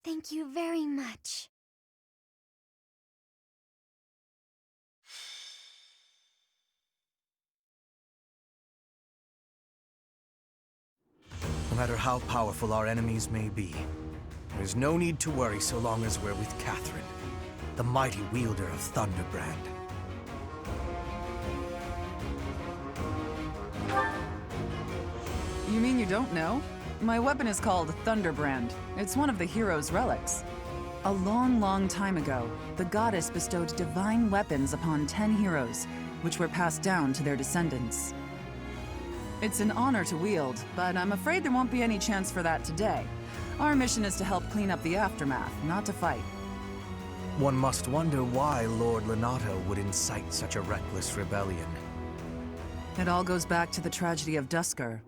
Thank you very much. No matter how powerful our enemies may be, there's no need to worry so long as we're with Catherine, the mighty wielder of Thunderbrand. You mean you don't know? My weapon is called Thunderbrand. It's one of the hero's relics. A long, long time ago, the goddess bestowed divine weapons upon 10 heroes, which were passed down to their descendants. It's an honor to wield, but I'm afraid there won't be any chance for that today. Our mission is to help clean up the aftermath, not to fight. One must wonder why Lord Lonato would incite such a reckless rebellion. It all goes back to the tragedy of Duscur.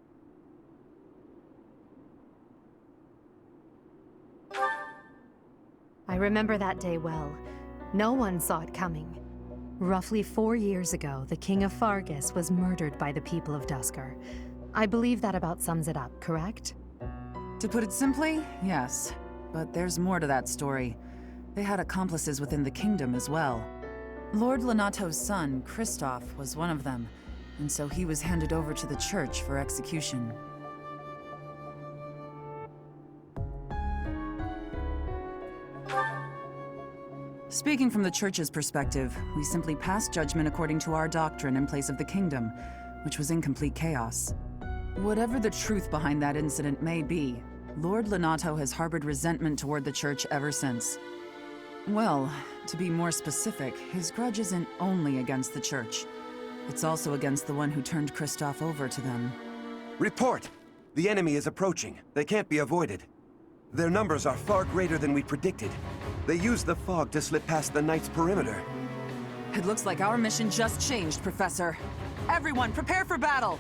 I remember that day well. No one saw it coming. Roughly 4 years ago, the King of Fargus was murdered by the people of Duscur. I believe that about sums it up, correct? To put it simply, yes. But there's more to that story. They had accomplices within the kingdom as well. Lord Lonato's son, Kristoff, was one of them, and so he was handed over to the church for execution. Speaking from the Church's perspective, we simply passed judgment according to our doctrine in place of the kingdom, which was in complete chaos. Whatever the truth behind that incident may be, Lord Lonato has harbored resentment toward the Church ever since. Well, to be more specific, his grudge isn't only against the Church. It's also against the one who turned Kristoff over to them. Report! The enemy is approaching. They can't be avoided. Their numbers are far greater than we predicted. They used the fog to slip past the Knight's perimeter. It looks like our mission just changed, Professor. Everyone, prepare for battle!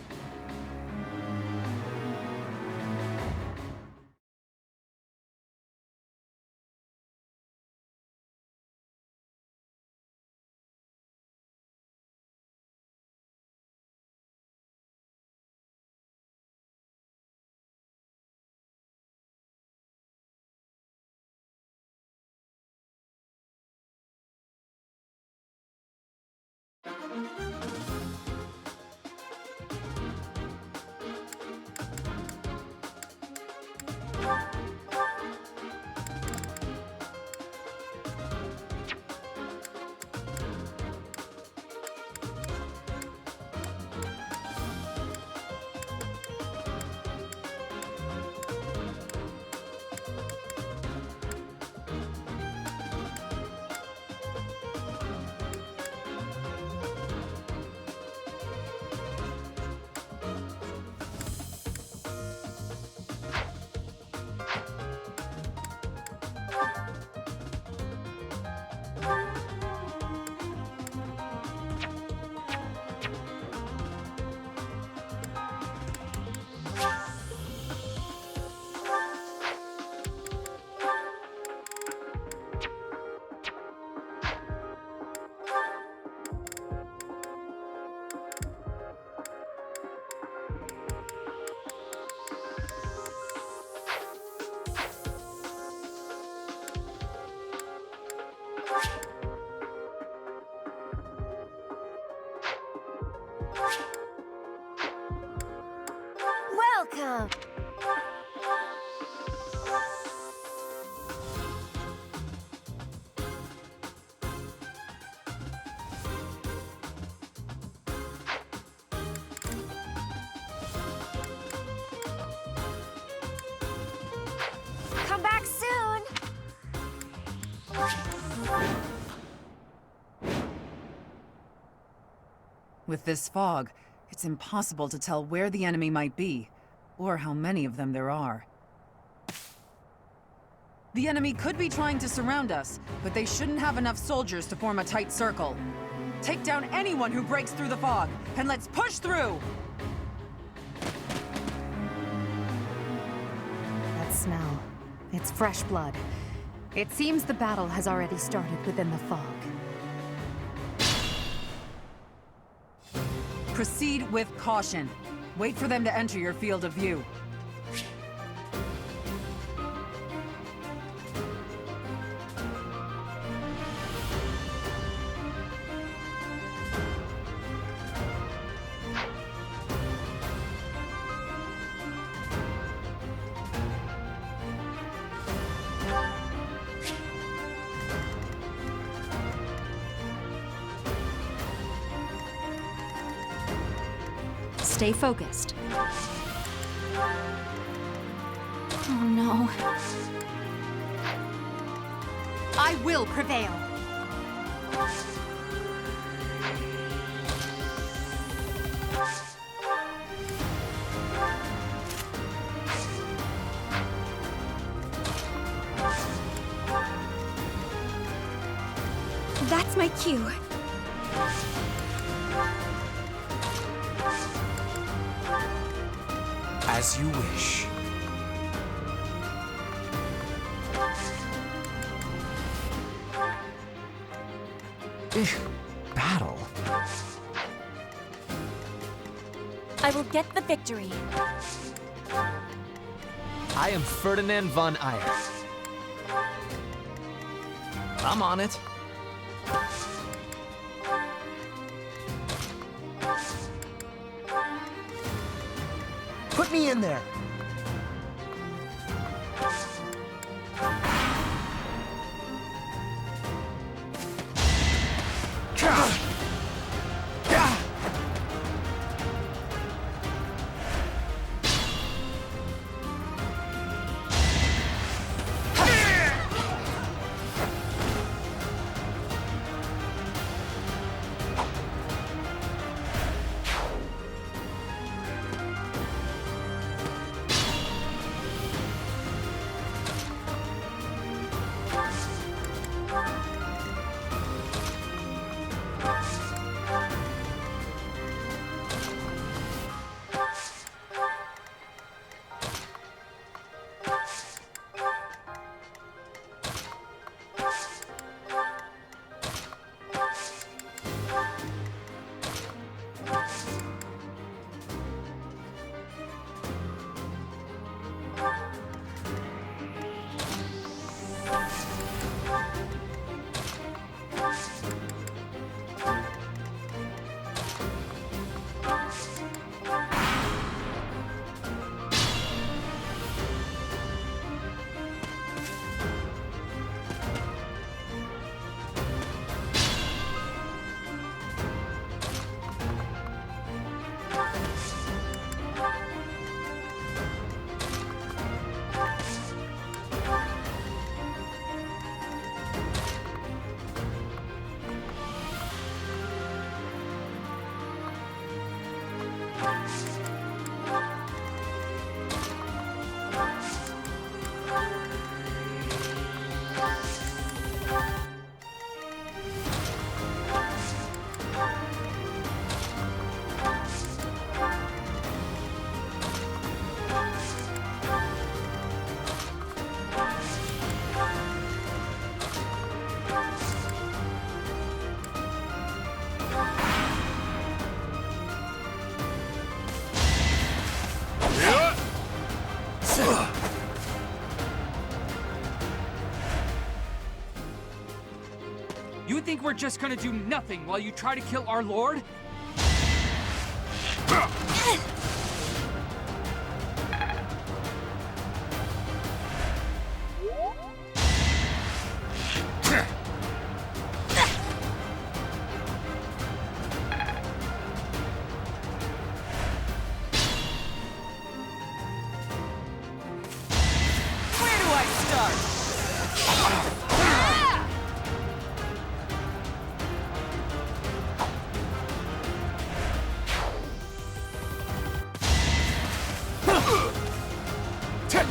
Welcome! Come back soon! With this fog, it's impossible to tell where the enemy might be, or how many of them there are. The enemy could be trying to surround us, but they shouldn't have enough soldiers to form a tight circle. Take down anyone who breaks through the fog, and let's push through! That smell. It's fresh blood. It seems the battle has already started within the fog. Proceed with caution. Wait for them to enter your field of view. Stay focused. Oh no. I will prevail. That's my cue. As you wish. Battle. I will get the victory. I am Ferdinand von Eyre. I'm on it. Put me in there. You think we're just gonna do nothing while you try to kill our lord? Where do I start?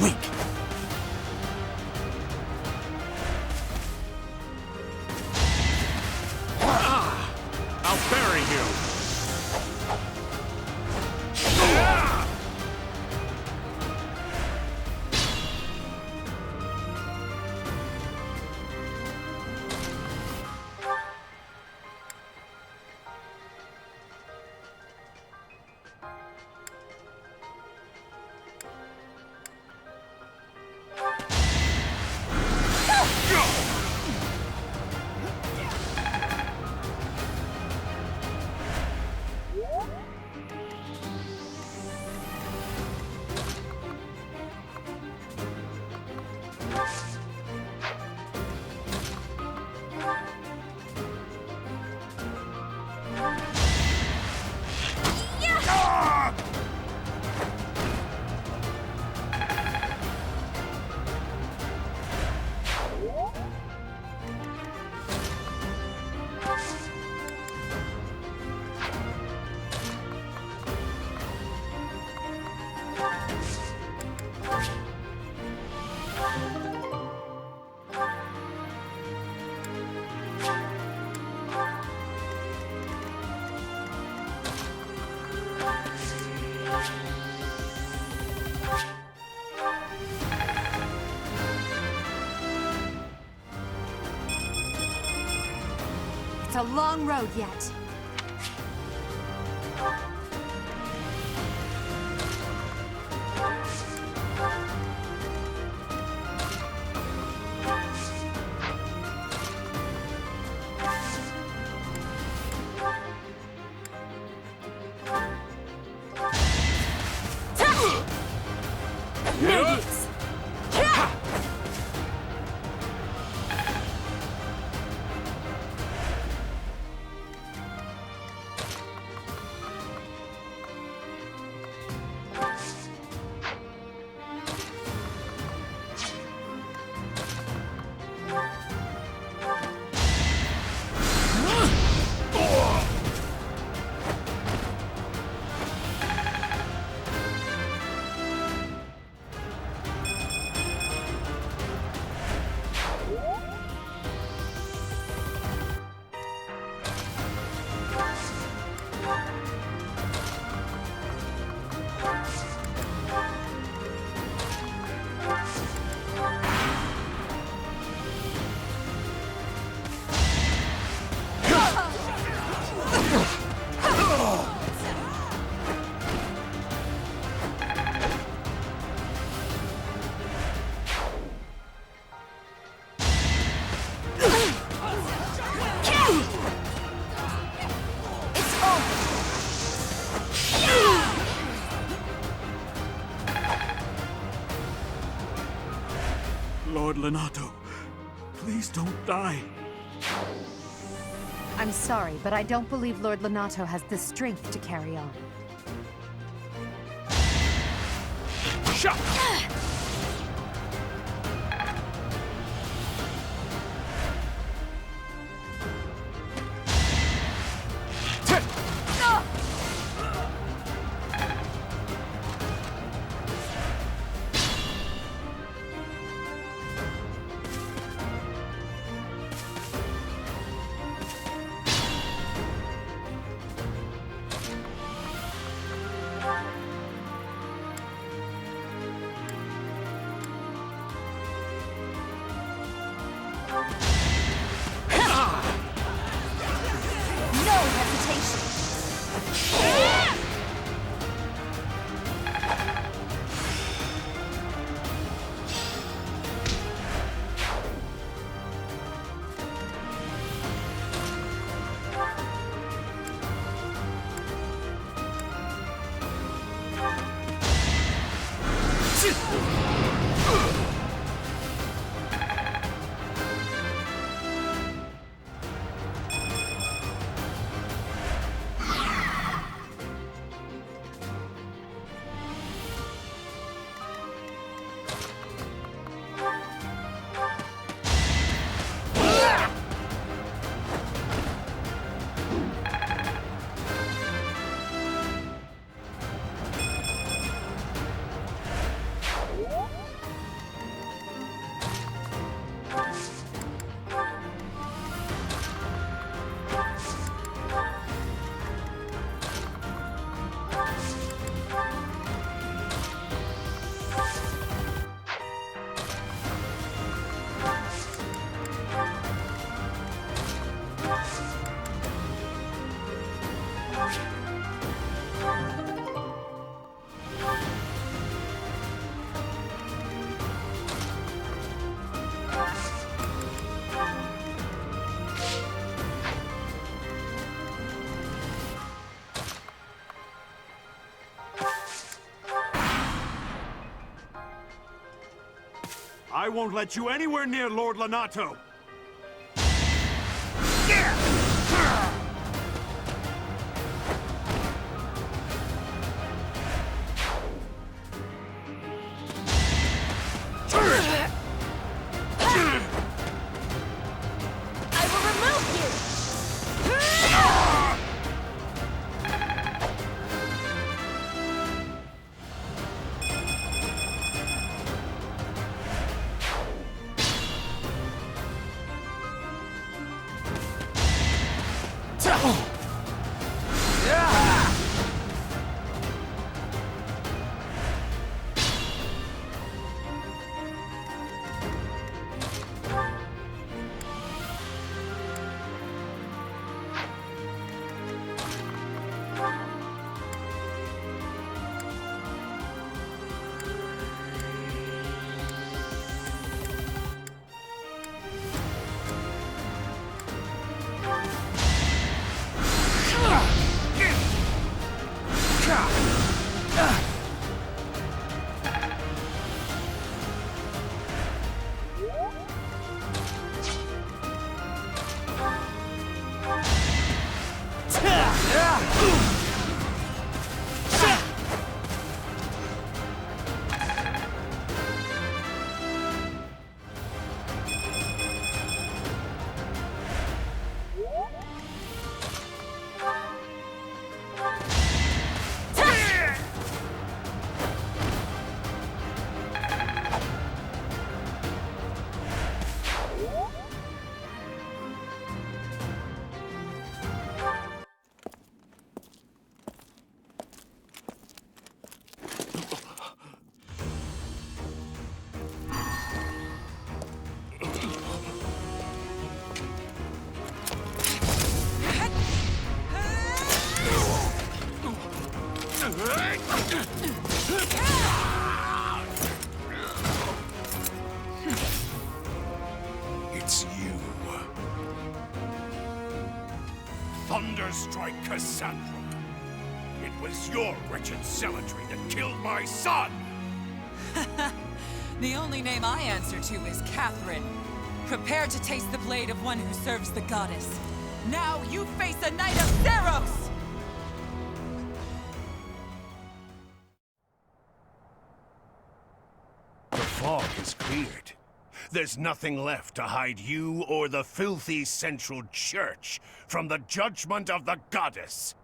Weak. a long road yet. Lord Lonato, please don't die. I'm sorry, but I don't believe Lord Lonato has the strength to carry on. Shut! I won't let you anywhere near Lord Lonato! Thunderstrike Cassandra. It was your wretched zealotry that killed my son! The only name I answer to is Catherine. Prepare to taste the blade of one who serves the goddess. Now you face a knight of Theros! The fog is cleared. There's nothing left to hide you or the filthy Central Church from the judgment of the goddess.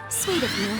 Sweet of you.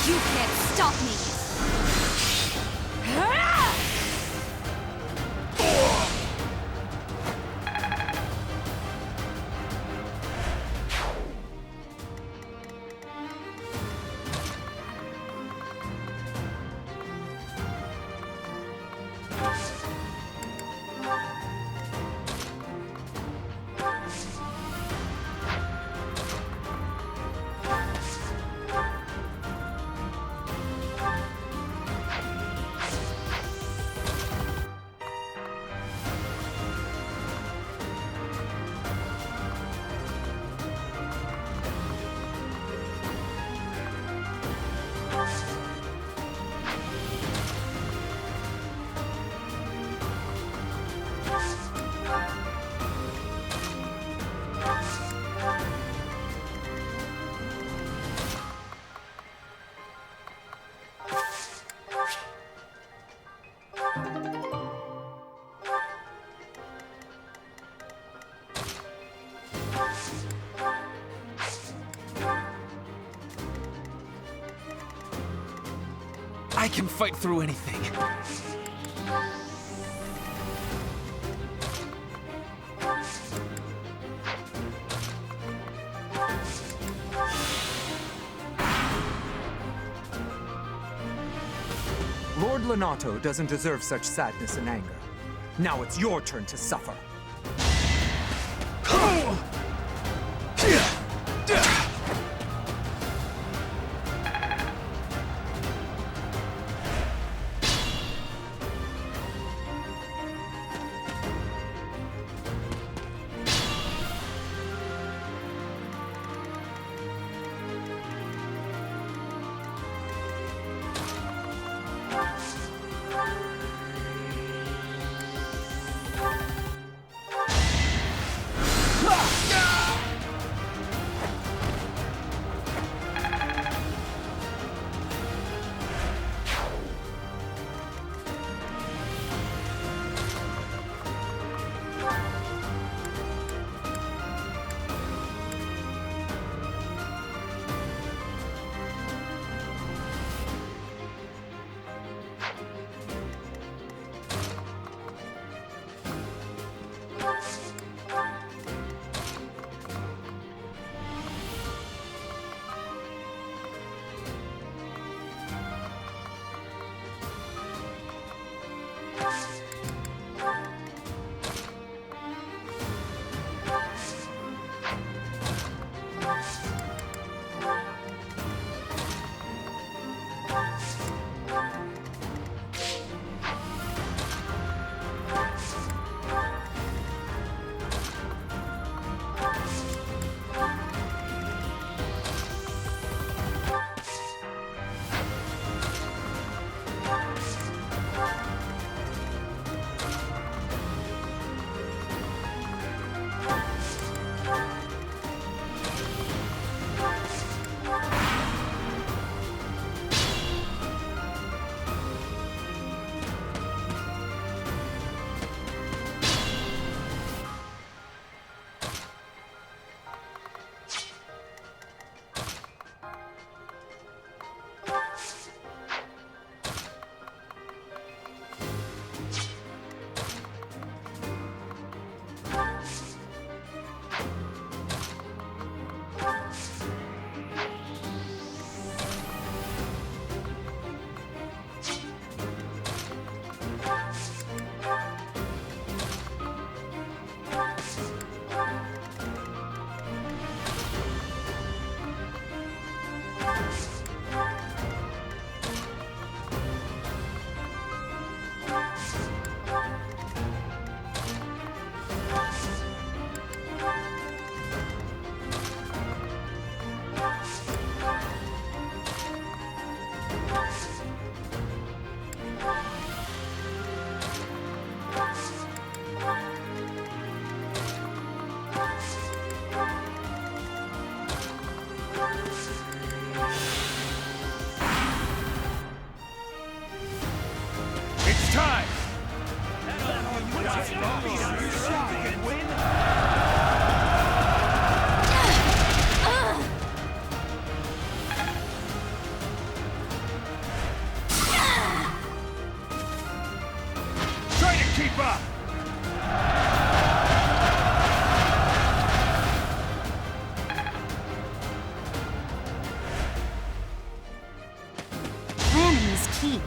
You can't stop me! I can fight through anything. Lord Lonato doesn't deserve such sadness and anger. Now it's your turn to suffer. Try to keep up! Planning is key.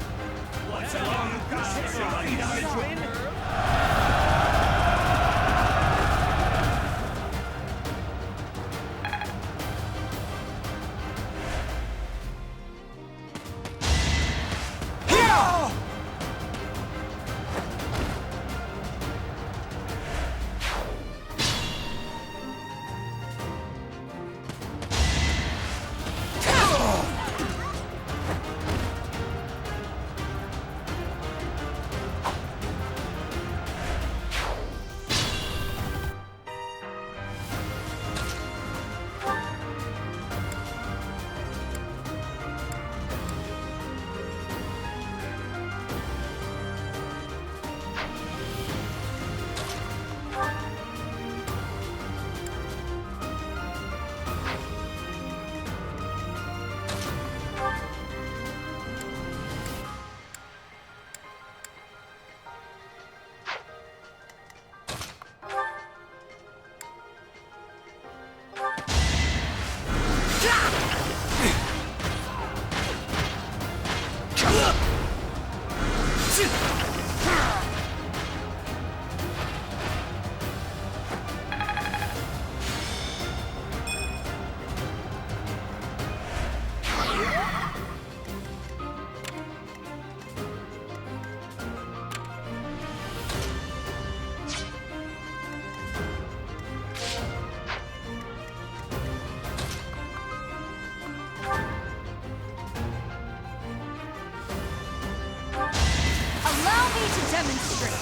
Allow me to demonstrate.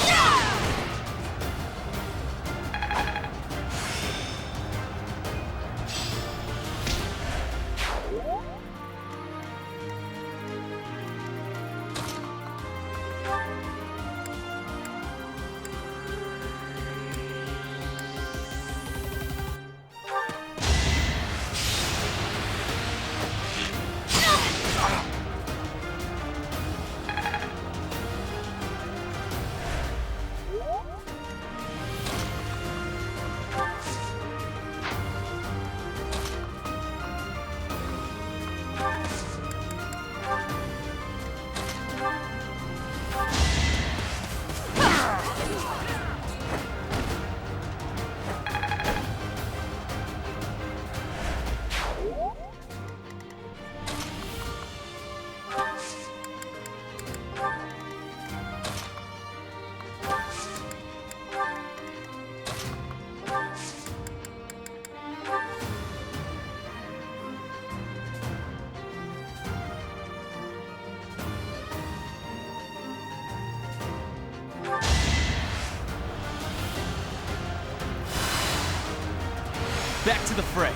Yeah! Back to the fray.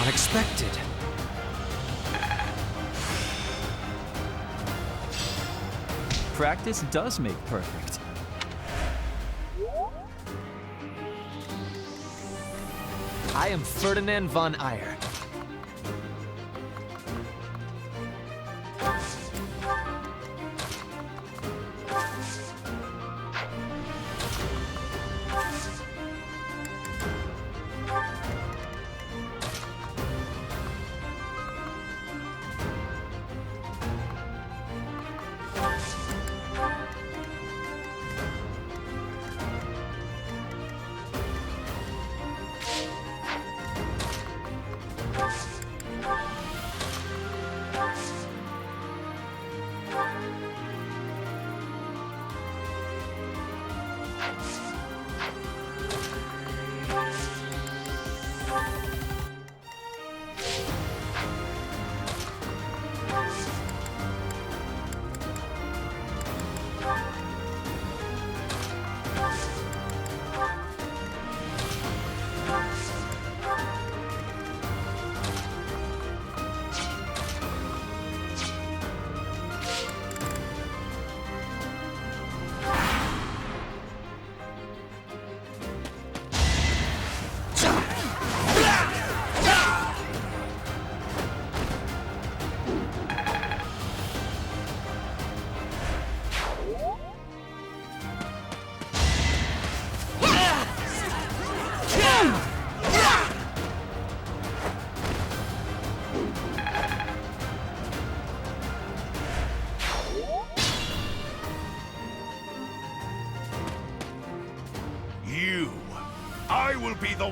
Unexpected. Practice does make perfect. I am Ferdinand von Eyre.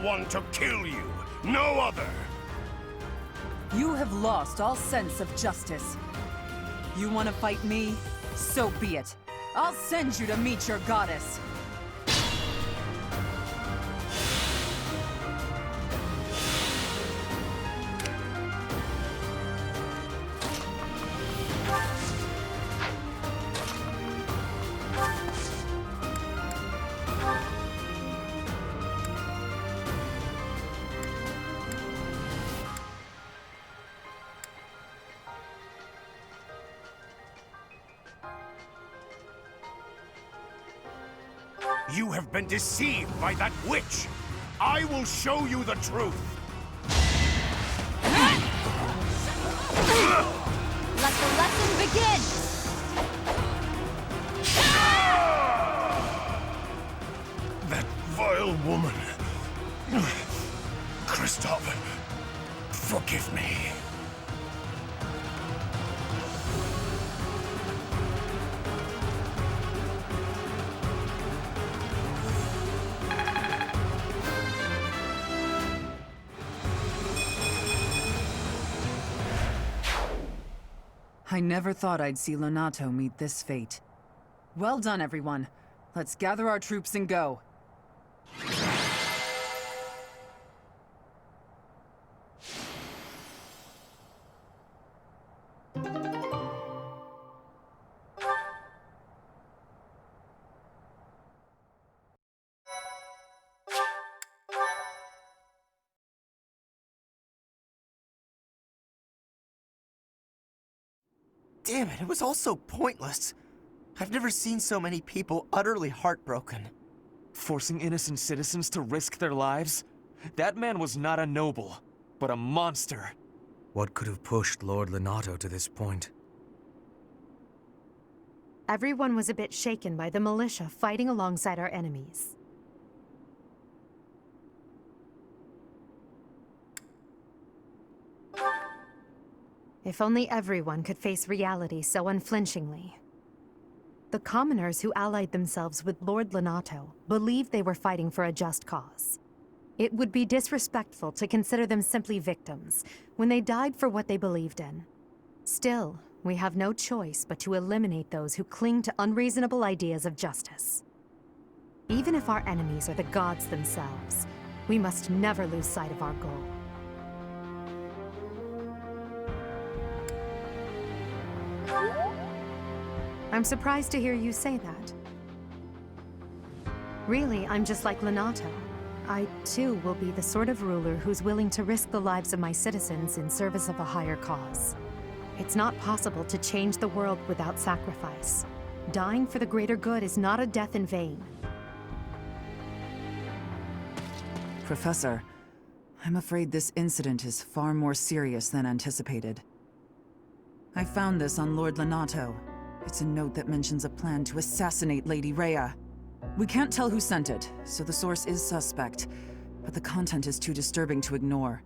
one to kill you, no other! You have lost all sense of justice. You want to fight me? So be it. I'll send you to meet your goddess. You have been deceived by that witch! I will show you the truth! Let the lesson begin! That vile woman... Kristoff, forgive me. I never thought I'd see Lonato meet this fate. Well done, everyone. Let's gather our troops and go. Damn it, it was all so pointless. I've never seen so many people utterly heartbroken. Forcing innocent citizens to risk their lives? That man was not a noble, but a monster. What could have pushed Lord Lonato to this point? Everyone was a bit shaken by the militia fighting alongside our enemies. If only everyone could face reality so unflinchingly. The commoners who allied themselves with Lord Lonato believed they were fighting for a just cause. It would be disrespectful to consider them simply victims when they died for what they believed in. Still, we have no choice but to eliminate those who cling to unreasonable ideas of justice. Even if our enemies are the gods themselves, we must never lose sight of our goal. I'm surprised to hear you say that. Really, I'm just like Lonato. I, too, will be the sort of ruler who's willing to risk the lives of my citizens in service of a higher cause. It's not possible to change the world without sacrifice. Dying for the greater good is not a death in vain. Professor, I'm afraid this incident is far more serious than anticipated. I found this on Lord Lonato. It's a note that mentions a plan to assassinate Lady Rhea. We can't tell who sent it, so the source is suspect, but the content is too disturbing to ignore.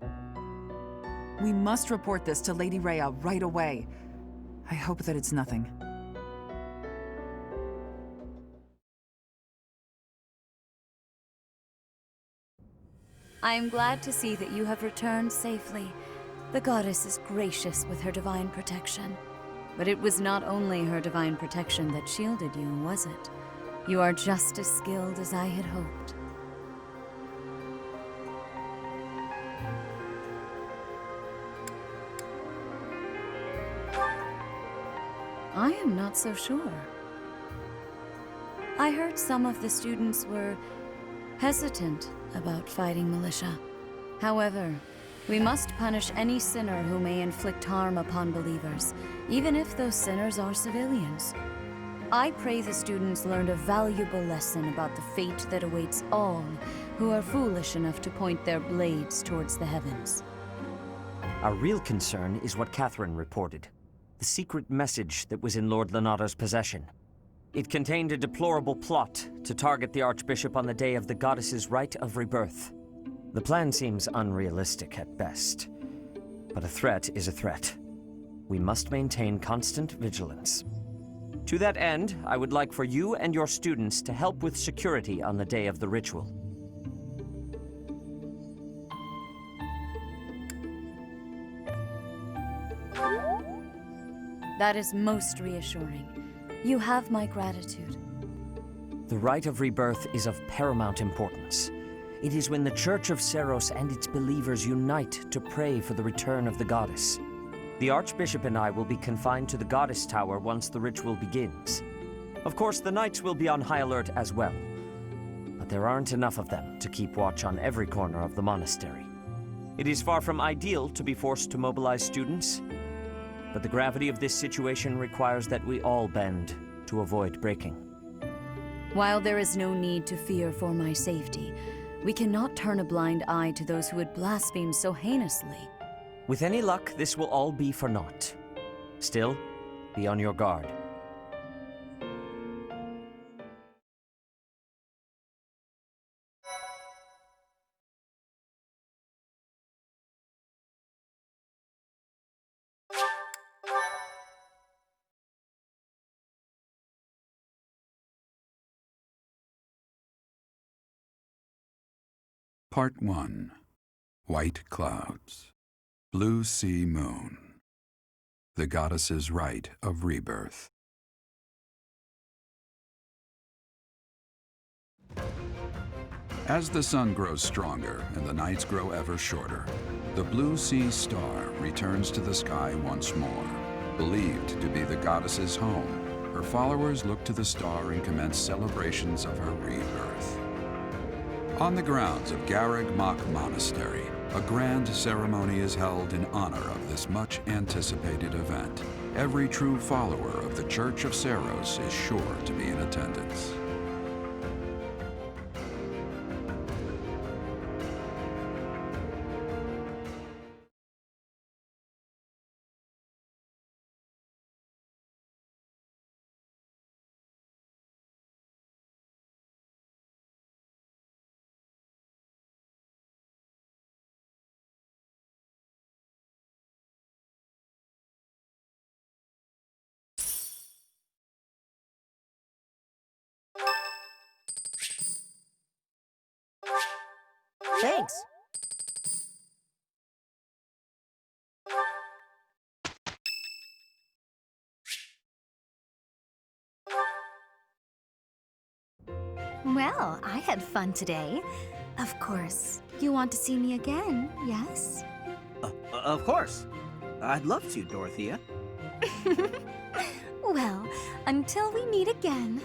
We must report this to Lady Rhea right away. I hope that it's nothing. I am glad to see that you have returned safely. The goddess is gracious with her divine protection. But it was not only her divine protection that shielded you, was it? You are just as skilled as I had hoped. I am not so sure. I heard some of the students were hesitant about fighting militia. However, we must punish any sinner who may inflict harm upon believers, even if those sinners are civilians. I pray the students learned a valuable lesson about the fate that awaits all who are foolish enough to point their blades towards the heavens. Our real concern is what Catherine reported. The secret message that was in Lord Lonato's possession. It contained a deplorable plot to target the Archbishop on the day of the goddess's rite of rebirth. The plan seems unrealistic at best, but a threat is a threat. We must maintain constant vigilance. To that end, I would like for you and your students to help with security on the day of the ritual. That is most reassuring. You have my gratitude. The rite of rebirth is of paramount importance. It is when the Church of Seiros and its believers unite to pray for the return of the goddess. The Archbishop and I will be confined to the Goddess Tower once the ritual begins. Of course, the knights will be on high alert as well. But there aren't enough of them to keep watch on every corner of the monastery. It is far from ideal to be forced to mobilize students, but the gravity of this situation requires that we all bend to avoid breaking. While there is no need to fear for my safety, we cannot turn a blind eye to those who would blaspheme so heinously. With any luck, this will all be for naught. Still, be on your guard. Part 1. White Clouds. Blue Sea Moon. The Goddess's Rite of Rebirth. As the sun grows stronger and the nights grow ever shorter, the Blue Sea Star returns to the sky once more. Believed to be the goddess's home, her followers look to the star and commence celebrations of her rebirth. On the grounds of Garreg Mach Monastery, a grand ceremony is held in honor of this much-anticipated event. Every true follower of the Church of Seiros is sure to be in attendance. Thanks. Well, I had fun today. Of course. You want to see me again, yes? Of course. I'd love to, Dorothea. Well, until we meet again.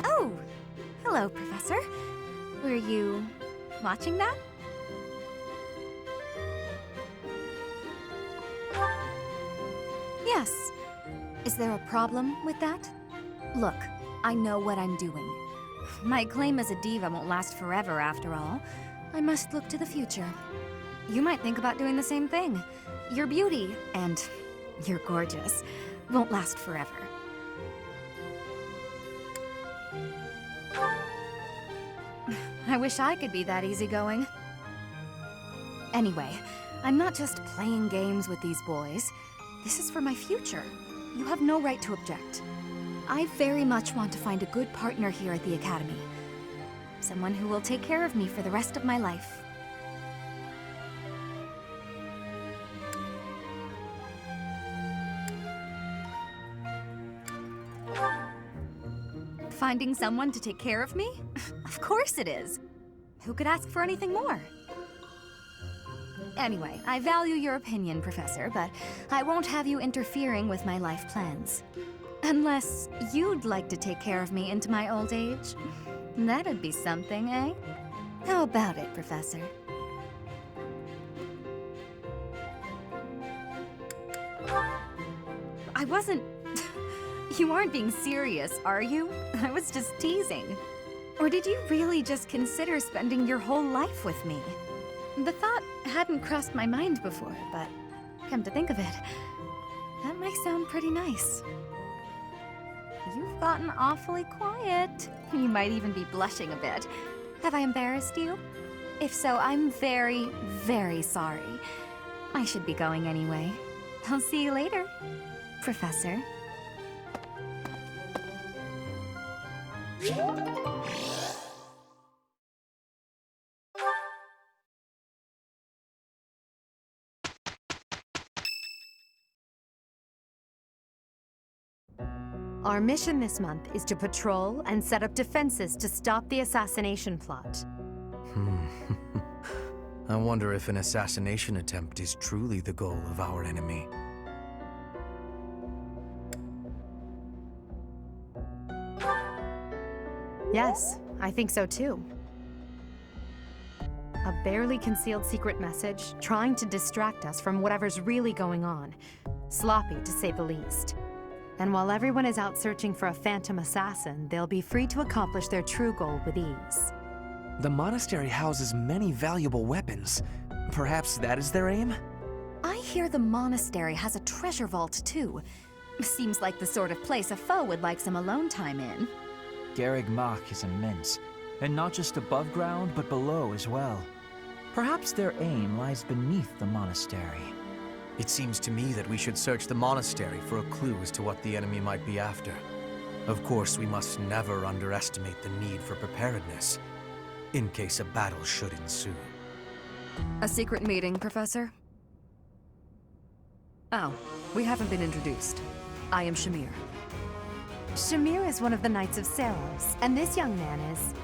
Oh, hello, Professor. Were you watching that? Yes. Is there a problem with that? Look, I know what I'm doing. My claim as a diva won't last forever, after all. I must look to the future. You might think about doing the same thing. Your beauty, and you're gorgeous, won't last forever. I wish I could be that easygoing. Anyway, I'm not just playing games with these boys. This is for my future. You have no right to object. I very much want to find a good partner here at the Academy. Someone who will take care of me for the rest of my life. Finding someone to take care of me? Of course it is. Who could ask for anything more? Anyway, I value your opinion, Professor, but I won't have you interfering with my life plans. Unless you'd like to take care of me into my old age. That'd be something, eh? How about it, Professor? I wasn't... You aren't being serious, are you? I was just teasing. Or did you really just consider spending your whole life with me? The thought hadn't crossed my mind before, but come to think of it, that might sound pretty nice. You've gotten awfully quiet. You might even be blushing a bit. Have I embarrassed you? If so, I'm very, very sorry. I should be going anyway. I'll see you later, Professor. Our mission this month is to patrol and set up defenses to stop the assassination plot. I wonder if an assassination attempt is truly the goal of our enemy. Yes, I think so too. A barely concealed secret message trying to distract us from whatever's really going on. Sloppy, to say the least. And while everyone is out searching for a phantom assassin, they'll be free to accomplish their true goal with ease. The monastery houses many valuable weapons. Perhaps that is their aim? I hear the monastery has a treasure vault, too. Seems like the sort of place a foe would like some alone time in. Garreg Mach is immense, and not just above ground, but below as well. Perhaps their aim lies beneath the monastery. It seems to me that we should search the monastery for a clue as to what the enemy might be after. Of course, we must never underestimate the need for preparedness, in case a battle should ensue. A secret meeting, Professor? Oh, we haven't been introduced. I am Shamir. Shamir is one of the Knights of Saros, and this young man is...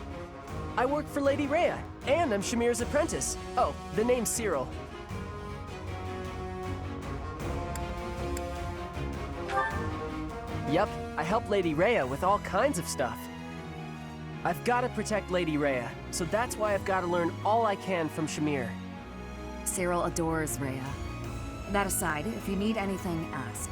I work for Lady Rhea, and I'm Shamir's apprentice. Oh, the name's Cyril. Yep, I help Lady Rhea with all kinds of stuff. I've got to protect Lady Rhea, so that's why I've got to learn all I can from Shamir. Cyril adores Rhea. That aside, if you need anything, ask.